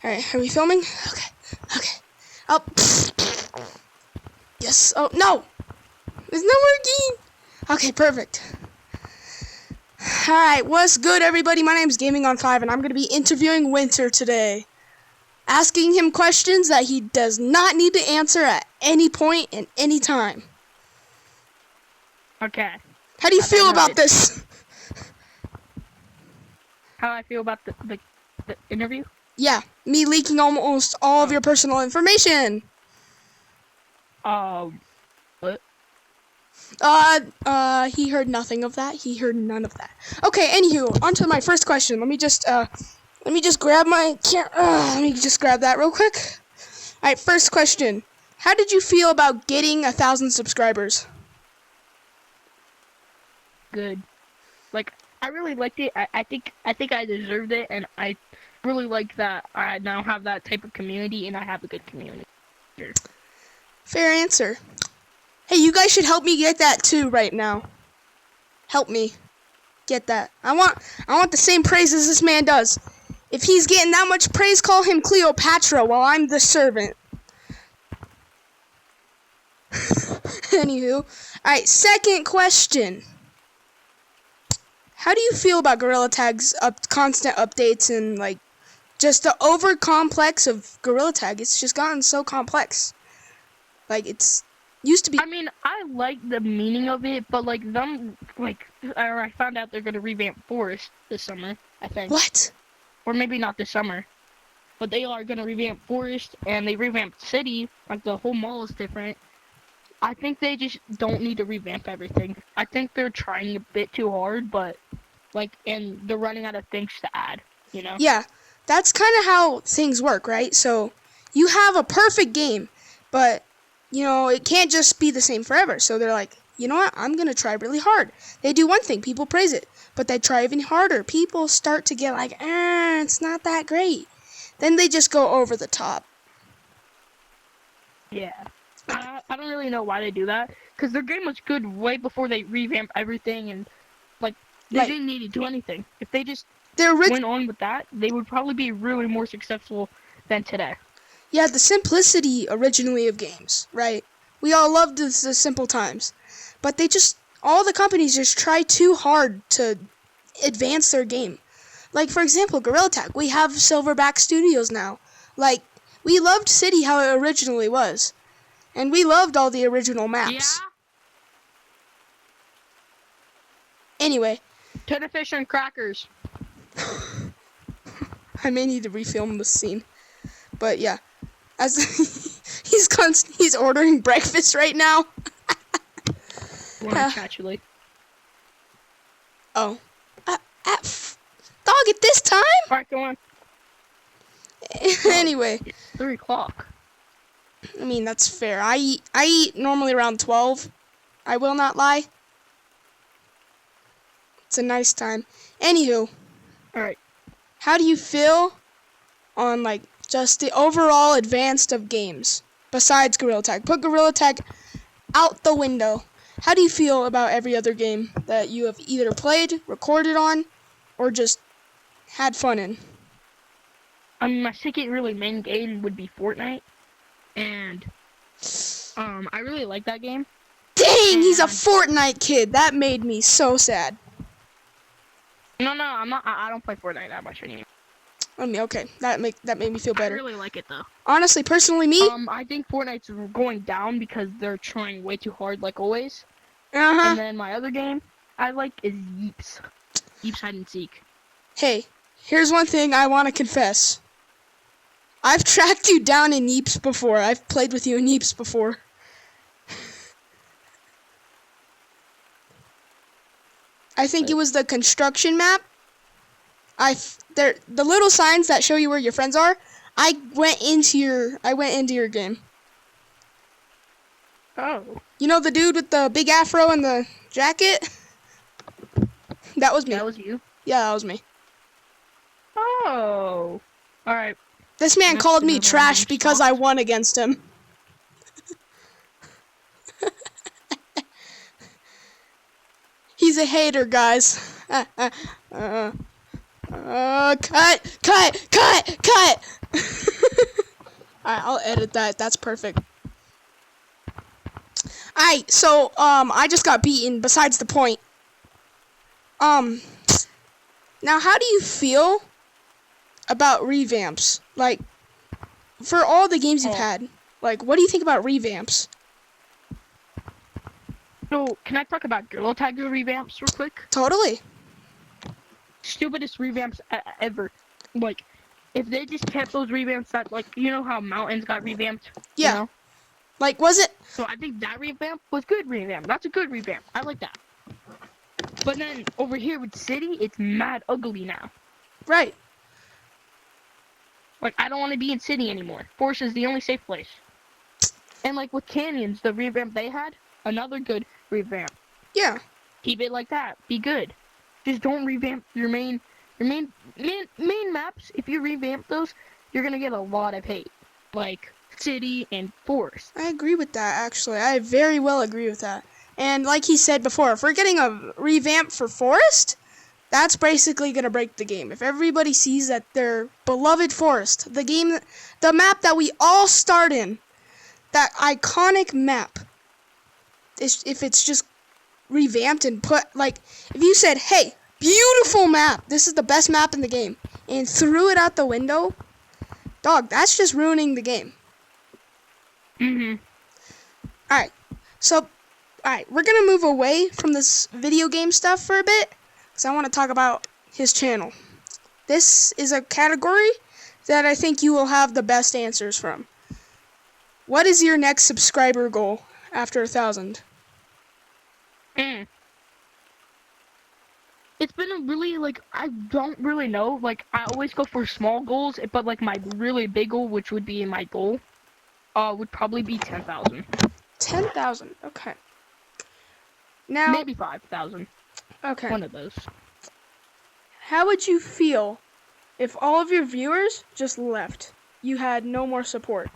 Alright, are we filming? Okay, okay. Oh, yes. Oh, no! It's not working! Okay, perfect. Alright, what's good, everybody? My name's Gaming1k, and I'm going to be interviewing Winter today. Asking him questions that he does not need to answer at any point and any time. Okay. How do you feel about this? How I feel about the interview? Yeah, me leaking almost all of your personal information. What? He heard nothing of that. He heard none of that. Okay, anywho, on to my first question. Let me just grab my let me just grab that real quick. Alright, first question. How did you feel about getting 1,000 subscribers? Good. Like, I really liked it. I think I deserved it, and I really like that I now have that type of community, and I have a good community. Fair answer. Hey, you guys should help me get that too right now. Help me get that. I want the same praise as this man does. If he's getting that much praise, call him Cleopatra while I'm the servant. Anywho. Alright, second question. How do you feel about Gorilla Tag's constant updates and, like, just the over-complex of Gorilla Tag? It's just gotten so complex. Like, it's used to be... I mean, I like the meaning of it, but, like, I found out they're going to revamp Forest this summer, I think. What? Or maybe not this summer. But they are going to revamp Forest, and they revamped City. Like, the whole mall is different. I think they just don't need to revamp everything. I think they're trying a bit too hard, but, like, and they're running out of things to add, you know? Yeah, that's kind of how things work, right? So, you have a perfect game, but, you know, it can't just be the same forever. So they're like, you know what? I'm going to try really hard. They do one thing, people praise it, but they try even harder. People start to get like, it's not that great. Then they just go over the top. Yeah. I don't really know why they do that, because their game was good way before they revamped everything, and, like, they didn't need to do anything. If they just went on with that, they would probably be really more successful than today. Yeah, the simplicity originally of games, right? We all loved the simple times. But all the companies just try too hard to advance their game. Like, for example, Gorilla Tag. We have Silverback Studios now. Like, we loved City how it originally was. And we loved all the original maps. Yeah. Anyway. Tuna fish and crackers. I may need to refilm this scene. But yeah. As he's ordering breakfast right now. Lunch, actually. Oh. Dog, at this time? Alright, go on. Anyway. It's 3 o'clock. I mean, that's fair. I eat normally around 12. I will not lie. It's a nice time. Anywho. Alright. How do you feel on, like, just the overall advanced of games besides Gorilla Tag? Put Gorilla Tag out the window. How do you feel about every other game that you have either played, recorded on, or just had fun in? I mean, my second really main game would be Fortnite, and I really like that game. Dang, he's a Fortnite kid. That made me so sad. No, I'm not. I don't play Fortnite that much anymore. I mean, okay, that made me feel better. I really like it though. Honestly, personally, me. I think Fortnite's going down because they're trying way too hard, like always. Uh-huh. And then my other game I like is Yeeps. Yeeps Hide and Seek. Hey, here's one thing I want to confess. I've tracked you down in Yeeps before. I've played with you in Yeeps before. I think it was the construction map. The little signs that show you where your friends are. I went into your game. Oh. You know the dude with the big afro and the jacket? That was me. That was you? Yeah, that was me. Oh. Alright. This man called me trash because I won against him. He's a hater, guys. Cut! Alright, I'll edit that. That's perfect. Alright, so, I just got beaten, besides the point. Now how do you feel about revamps? Like, for all the games you've had, like, what do you think about revamps? So, can I talk about Gorilla Tag revamps real quick? Totally. Stupidest revamps ever. Like, if they just kept those revamps that, like, you know how Mountains got revamped? Yeah. You know? Like, was it? So I think that revamp was good revamp. That's a good revamp. I like that. But then over here with City, it's mad ugly now. Right. Like, I don't want to be in City anymore. Forest is the only safe place. And like with Canyons, the revamp they had, another good revamp. Yeah. Keep it like that. Be good. Just don't revamp your main maps. If you revamp those, you're gonna get a lot of hate. Like City and Forest. I agree with that, actually. I very well agree with that. And like he said before, if we're getting a revamp for Forest, that's basically going to break the game. If everybody sees that their beloved Forest, the map that we all start in, that iconic map, if it's just revamped and put, like, if you said, hey, beautiful map, this is the best map in the game, and threw it out the window, dog, that's just ruining the game. Alright, so, alright, we're gonna move away from this video game stuff for a bit, because I want to talk about his channel. This is a category that I think you will have the best answers from. What is your next subscriber goal after 1,000? It's been a really, like, I don't really know. Like, I always go for small goals, but like my really big goal, which would be my goal, would probably be 10,000. 10,000, okay. Now, maybe 5,000. Okay. One of those. How would you feel if all of your viewers just left? You had no more support.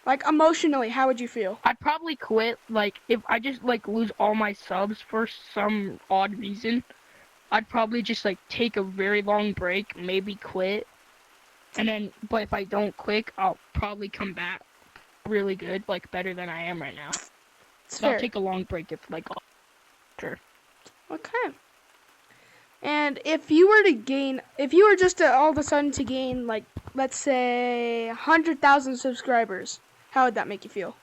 Like, emotionally, how would you feel? I'd probably quit. Like, if I just, like, lose all my subs for some odd reason, I'd probably just, like, take a very long break, maybe quit. And then, but if I don't quit, I'll probably come back really good, like, better than I am right now. So I'll take a long break if, like, sure. Okay. And if you were just to all of a sudden to gain, like, let's say 100,000 subscribers, how would that make you feel?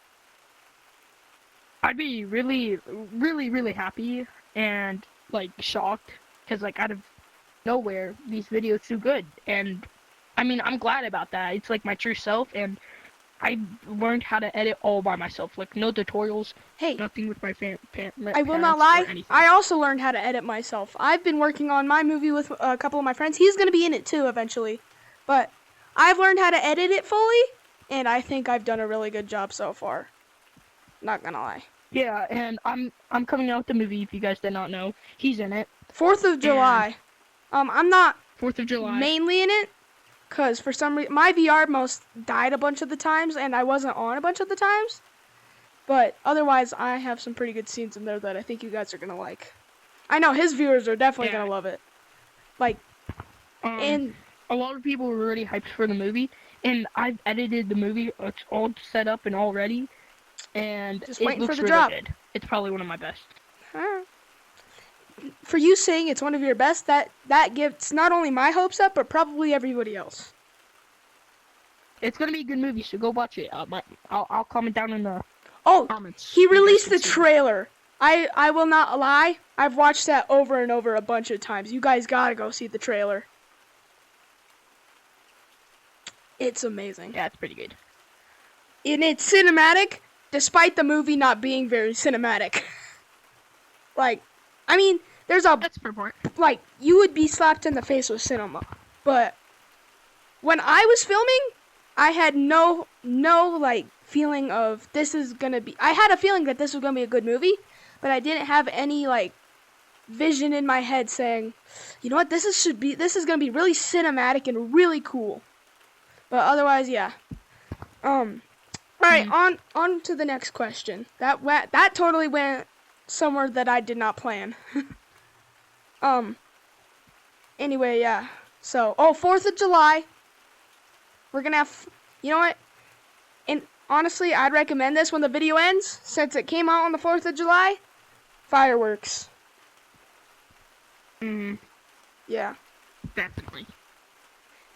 I'd be really, really, really happy and, like, shocked. Because, like, out of nowhere, these videos do good. And, I mean, I'm glad about that. It's, like, my true self. And I learned how to edit all by myself. Like, no tutorials. Hey, nothing with my I will not lie. I also learned how to edit myself. I've been working on my movie with a couple of my friends. He's going to be in it too eventually. But I've learned how to edit it fully, and I think I've done a really good job so far. Not going to lie. Yeah, and I'm coming out with the movie, if you guys did not know. He's in it. 4th of July. I'm not 4th of July. mainly in it, because for some reason, my VR most died a bunch of the times, and I wasn't on a bunch of the times. But otherwise, I have some pretty good scenes in there that I think you guys are going to like. I know his viewers are definitely going to love it. Like, and a lot of people were already hyped for the movie, and I've edited the movie. It's all set up and all ready, and just it waiting looks for the really drop. good. It's probably one of my best. For you saying it's one of your best, that gets not only my hopes up, but probably everybody else. It's gonna be a good movie, so go watch it. I'll comment down in the comments. He released the trailer. I will not lie. I've watched that over and over a bunch of times. You guys gotta go see the trailer. It's amazing. Yeah, it's pretty good. And it's cinematic, despite the movie not being very cinematic. Like, I mean, there's a... That's fair point. Like, you would be slapped in the face with cinema. But when I was filming, I had no like, feeling of this is gonna be... I had a feeling that this was gonna be a good movie, but I didn't have any, like, vision in my head saying, you know what, this is gonna be really cinematic and really cool. But otherwise, yeah. Alright, on to the next question. That totally went somewhere that I did not plan. Anyway, yeah. So, 4th of July. We're gonna have, you know what? And honestly, I'd recommend this when the video ends, since it came out on the 4th of July. Fireworks. Yeah. Definitely.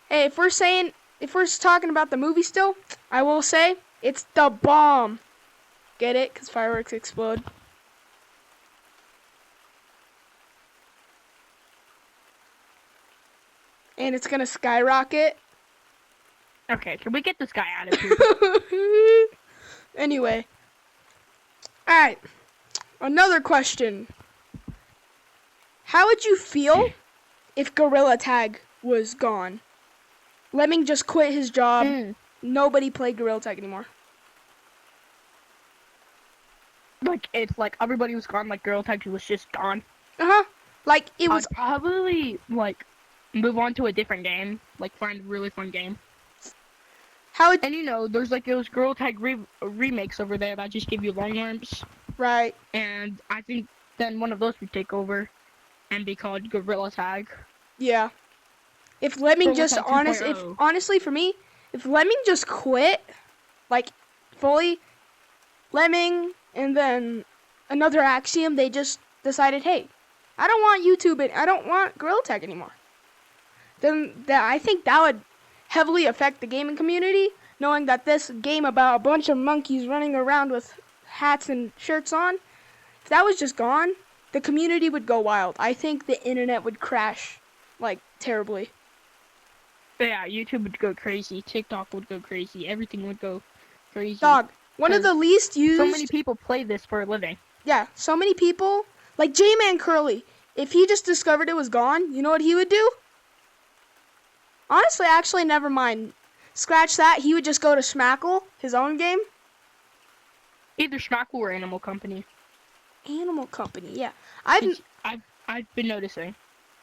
Hey, if we're talking about the movie still, I will say it's the bomb. Get it? Because fireworks explode. And it's gonna skyrocket. Okay, can we get this guy out of here? Anyway. Alright. Another question. How would you feel if Gorilla Tag was gone? Lemming just quit his job. Nobody played Gorilla Tag anymore. Like, it's like everybody was gone, like Gorilla Tag was just gone. Like, it was... I'd probably, like, move on to a different game. Like, find a really fun game. And you know, there's like those Gorilla Tag remakes over there that just give you long arms. Right. And I think then one of those would take over and be called Gorilla Tag. Yeah. If Lemming just honestly for me, if Lemming just quit, like fully, Lemming and then another Axiom, they just decided, hey, I don't want YouTube and I don't want Gorilla Tag anymore. Then I think that would heavily affect the gaming community, knowing that this game about a bunch of monkeys running around with hats and shirts on, if that was just gone, the community would go wild. I think the internet would crash, like, terribly. Yeah, YouTube would go crazy, TikTok would go crazy, everything would go crazy. Dog, one of the least used... So many people play this for a living. Yeah, so many people, like J-Man Curly, if he just discovered it was gone, you know what he would do? Honestly, actually, never mind. Scratch that. He would just go to Schmackle, his own game. Either Schmackle or Animal Company. Animal Company, yeah. I've been noticing.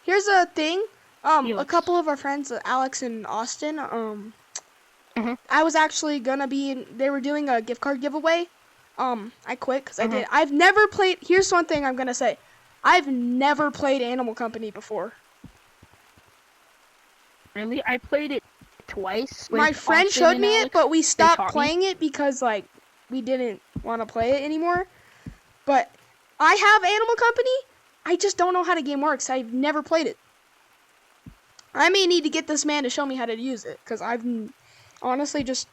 Here's a thing. Felix. A couple of our friends, Alex and Austin, I was actually gonna be they were doing a gift card giveaway. I quit because I did. I've never played. Here's one thing I'm gonna say. I've never played Animal Company before. Really? I played it twice. My friend showed me it, but we stopped playing it because, like, we didn't want to play it anymore. But I have Animal Company. I just don't know how the game works. I've never played it. I may need to get this man to show me how to use it, because I've honestly just...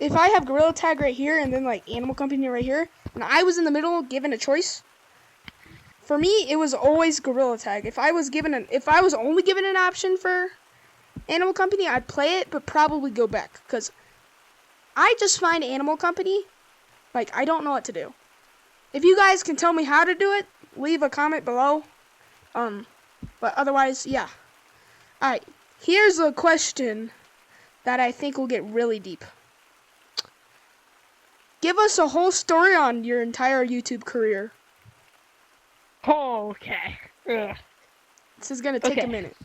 If I have Gorilla Tag right here and then, like, Animal Company right here, and I was in the middle given a choice, for me, it was always Gorilla Tag. If I was only given an option for Animal Company, I'd play it, but probably go back, because I just find Animal Company, like, I don't know what to do. If you guys can tell me how to do it, leave a comment below. But otherwise, yeah. Alright, here's a question that I think will get really deep. Give us a whole story on your entire YouTube career. Okay. Ugh. This is gonna take a minute.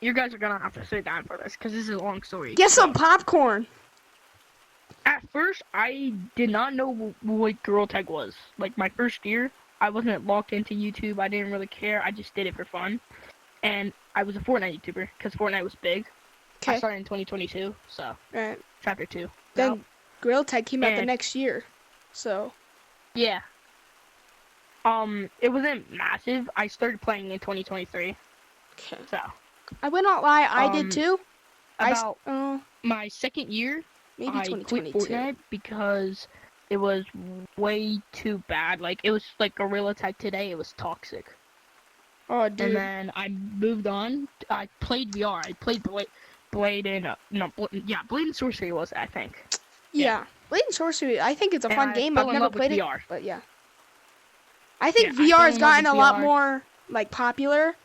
You guys are gonna have to sit down for this, because this is a long story. Get some popcorn! At first, I did not know what Gorilla Tag was. Like, my first year, I wasn't logged into YouTube. I didn't really care. I just did it for fun. And I was a Fortnite YouTuber, because Fortnite was big. Okay. I started in 2022, so. Right. Chapter 2. Then Gorilla Tag came out the next year, so. Yeah. It wasn't massive. I started playing in 2023. Okay. So. I will not lie, I did too. About my second year, maybe I quit Fortnite because it was way too bad. Like, it was like Gorilla Tag today, it was toxic. Oh, dude. And then I moved on. I played VR. I played Blade and, Blade and Sorcery was it, I think. Yeah. Blade and Sorcery, I think it's a fun game. I've never played it, VR. But yeah. I think VR has gotten a lot more, like, popular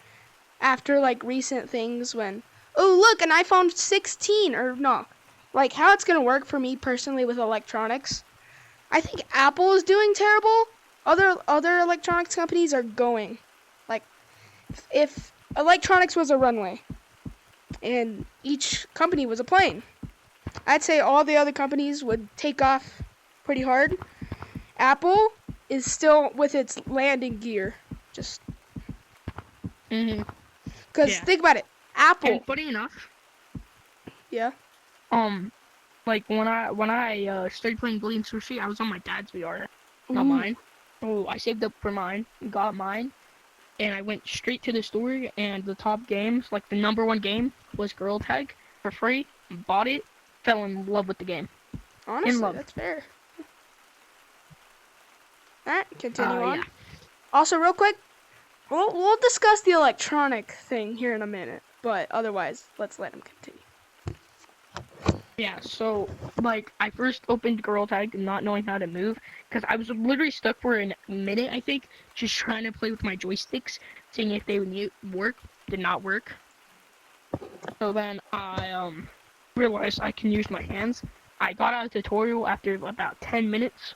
after, like, recent things when, oh, look, an iPhone 16, or no. Like, how it's going to work for me personally with electronics. I think Apple is doing terrible. Other electronics companies are going. Like, if electronics was a runway and each company was a plane, I'd say all the other companies would take off pretty hard. Apple is still with its landing gear. Just... Because think about it. Apple. And funny enough, Yeah. like when I started playing Bleeding Sushi, I was on my dad's VR, not Ooh. mine. Oh, I saved up for mine, got mine, and I went straight to the store. And the top games, like the #1 game, was Girl Tag for free. Bought it, fell in love with the game. In Honestly, love. that's fair. Alright, continue on. Yeah. Also, real quick, we'll discuss the electronic thing here in a minute. But otherwise, let's let him continue. Yeah, so, like, I first opened Girl Tag not knowing how to move, because I was literally stuck for a minute, I think, just trying to play with my joysticks, seeing if they would work. Did not work. So then I, realized I can use my hands. I got out of the tutorial after about 10 minutes.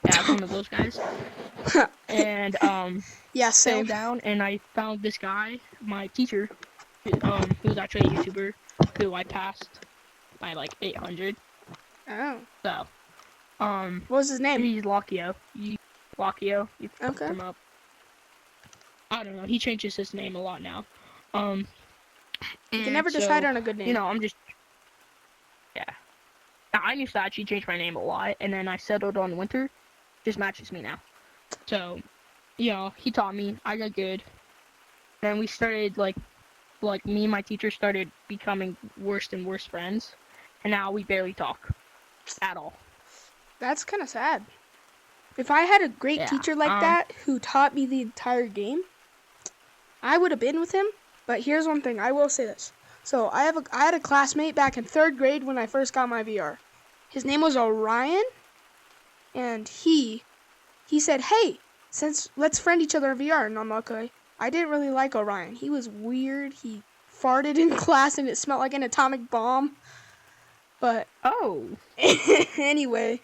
Yeah, I was one of those guys. And, Yeah, fell same. down, and I found this guy, my teacher, who was actually a YouTuber, who I passed by like 800. Oh. So, What was his name? he's Lockio. Lockio. You can Okay. look him up. I don't know. He changes his name a lot now. You You can never decide on a good name. You know, I'm just, yeah. Now, I used to actually change my name a lot, and then I settled on Winter. Just matches me now. So, you know, he taught me. I got good. Then we started like me and my teacher started becoming worse and worse friends, and now we barely talk at all. That's kind of sad. If I had a great Yeah, teacher like that who taught me the entire game, I would have been with him. But here's one thing, I will say this. So I had a classmate back in 3rd grade when I first got my VR. His name was Orion, and he said, "Hey, let's friend each other in VR." And I'm like, okay. I didn't really like Orion. He was weird. He farted in class and it smelled like an atomic bomb. But Oh. anyway,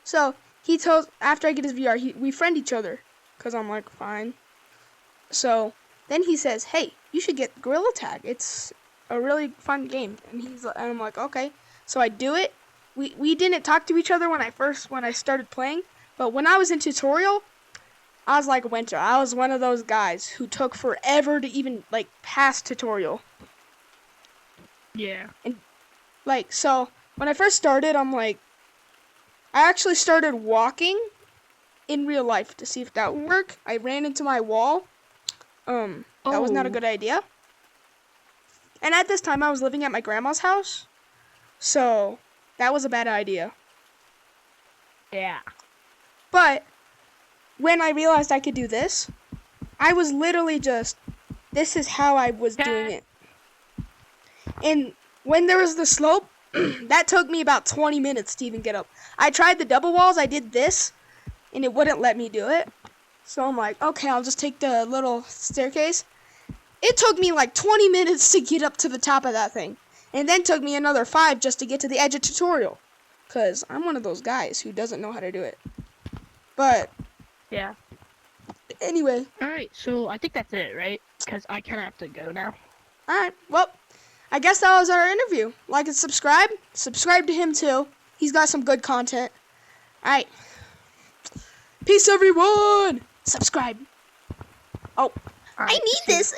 so he tells after I get his VR, we friend each other, cause I'm like fine. So then he says, "Hey, you should get Gorilla Tag. It's a really fun game." And I'm like, okay. So I do it. We didn't talk to each other when I started playing, but when I was in tutorial, I was like Winter. I was one of those guys who took forever to even like pass tutorial. Yeah. And like so when I first started, I actually started walking in real life to see if that would work. I ran into my wall. That was not a good idea. And at this time, I was living at my grandma's house, so that was a bad idea. Yeah. But when I realized I could do this, I was literally this is how I was doing it. And when there was the slope, that took me about 20 minutes to even get up. I tried the double walls, I did this, and it wouldn't let me do it. So I'm like, okay, I'll just take the little staircase. It took me like 20 minutes to get up to the top of that thing. And then took me another 5 just to get to the edge of tutorial. Because I'm one of those guys who doesn't know how to do it. But, Yeah. anyway. Alright, so I think that's it, right? Because I kind of have to go now. Alright, well, I guess that was our interview. Like and subscribe. Subscribe to him too. He's got some good content. Alright. Peace, everyone! Subscribe. Oh, I need this.